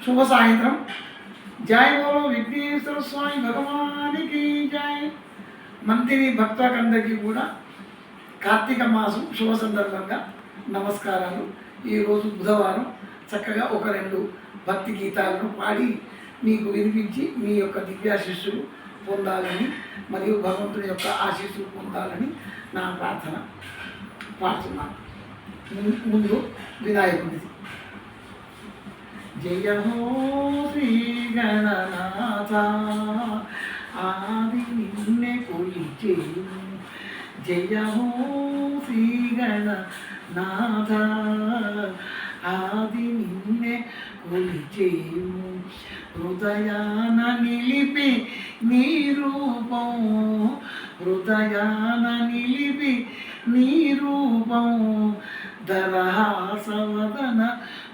శుభ సాయంత్రం. జై బోలో విఘ్నేశ్వర స్వామి భగవానికి జై. మంత్రి భక్తులందరికీ కూడా కార్తీక మాసం శుభ సందర్భంగా నమస్కారాలు. ఈరోజు బుధవారం చక్కగా ఒక 2 భక్తి గీతాలను పాడి మీకు వినిపించి మీ యొక్క దివ్యాశిస్సులు పొందాలని మరియు భగవంతుని యొక్క ఆశీస్సులు పొందాలని నా ప్రార్థన పాడుతున్నాను. ముందు వినాయకుడిది. జయ హో శ్రీ గణనాథ ఆది నిన్నే కొలిచేను. జయ హో శ్రీ గణనాథ ఆది నిన్నే కొలిచేను. హృదయాన నిలిపి నీ రూపం, హృదయాన నిలిపి నీ రూపం, దరహాసవదన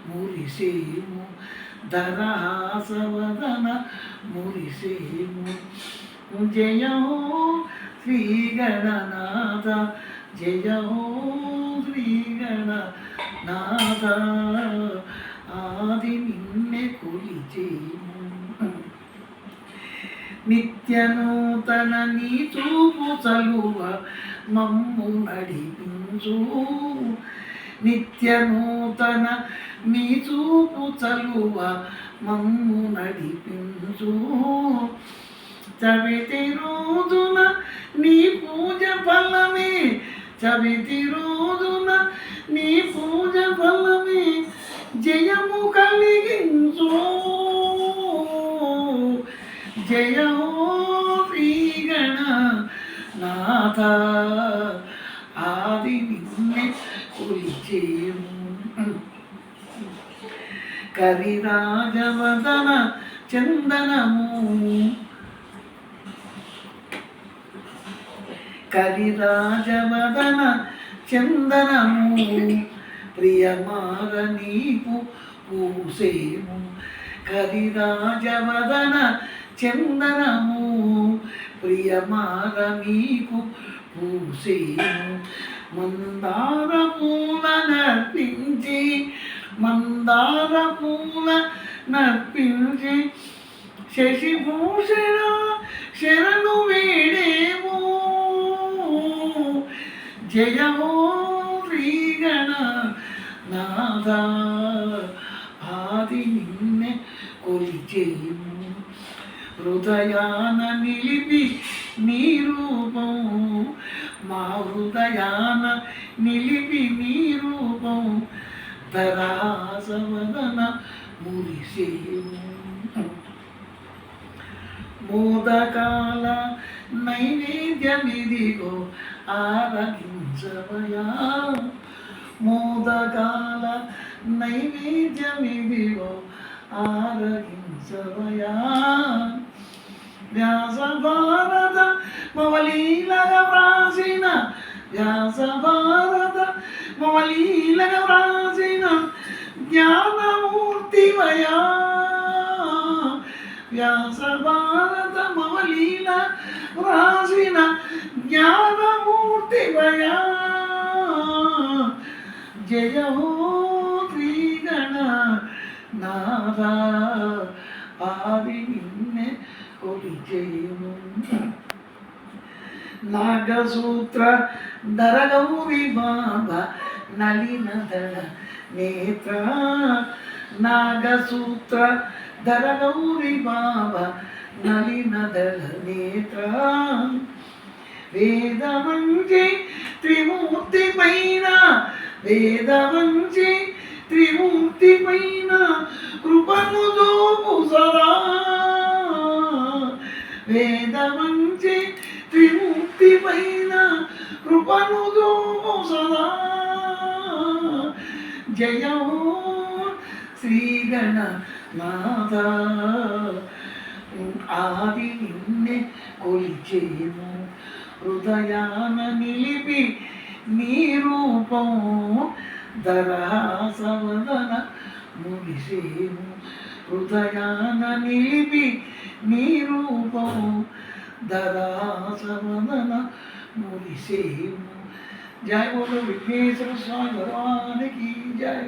మురిసేము, దరహాసవదన మురిసేము. జయ హో శ్రీ గణనాథ, జయ హో శ్రీ గణనాథ ఆది నిన్నే కొలిచేము. నిత్య నూతన నీ చూపు చలువ మమ్ము నడిపించు, నిత్య నూతన నీ చూపు చలువ మమ్ము నడిపించు. చవితి రోజున నీ పూజ ఫలమే, చవితి రోజున నీ పూజ ఫలమే జయము కలిగించు. జయ హో శ్రీ గణనాథ ఆది నిన్నే కొలిచేము. కరిరాజవదన చందనము, కరిరాజవదన చందనము ప్రియమార నీకు పూసేము. కరిరాజవదన చందనము ప్రియమార నీకు పూసేము. మందార పూల నర్పించి, మందార పూల నర్పించి శశిభూషణ శరణు వేడేము. జయ హో శ్రీ గణనాథ ఆది నిన్నే కొలిచేము. హృదయాన నిలిపి నీ రూపం, మా హృదయాన నిలిపి నీ రూపం, దరాసవదన మురిసేము. మోదకాల నైవేద్యమిదిగో ఆరగించవయా, మోదకాల నైవేద్యమిదిగో ఆరగించవయా. వ్యాస భారత మవలీలగా వ్రాసిన, వ్యాస భారత మవలీలగా వ్రాసిన జ్ఞానమూర్తివయా, వ్యాస భారత మవలీల వ్రాసిన జ్ఞానమూర్తివయా. జయ హో శ్రీ గణనాథ ఆది నిన్నే కొలిచేము. నాగసూత్ర ధర గౌరీ బాబా నలినదళ నేత్ర, నాగసూత్ర ధర గౌరీ బాబా నలినదళ నేత్ర. వేదవంచి త్రిమూర్తి పైన, వేదవంచి త్రిమూర్తి పైన కృపను చూపు సదా, వేదవంచి త్రిమూర్తి పైన కృపను చూపు సదా. జయ హో శ్రీ గణనాథ ఆది నిన్నే కొలిచేము. హృదయాన నిలిపి నీ రూపం, దరహాసవదన మురిసేము. హృదయాన నిలిపి నీ రూపం, దరహాసవదన మురిసేము. జై బోలో విఘ్నేశ్వర స్వామి భగవానికి జై.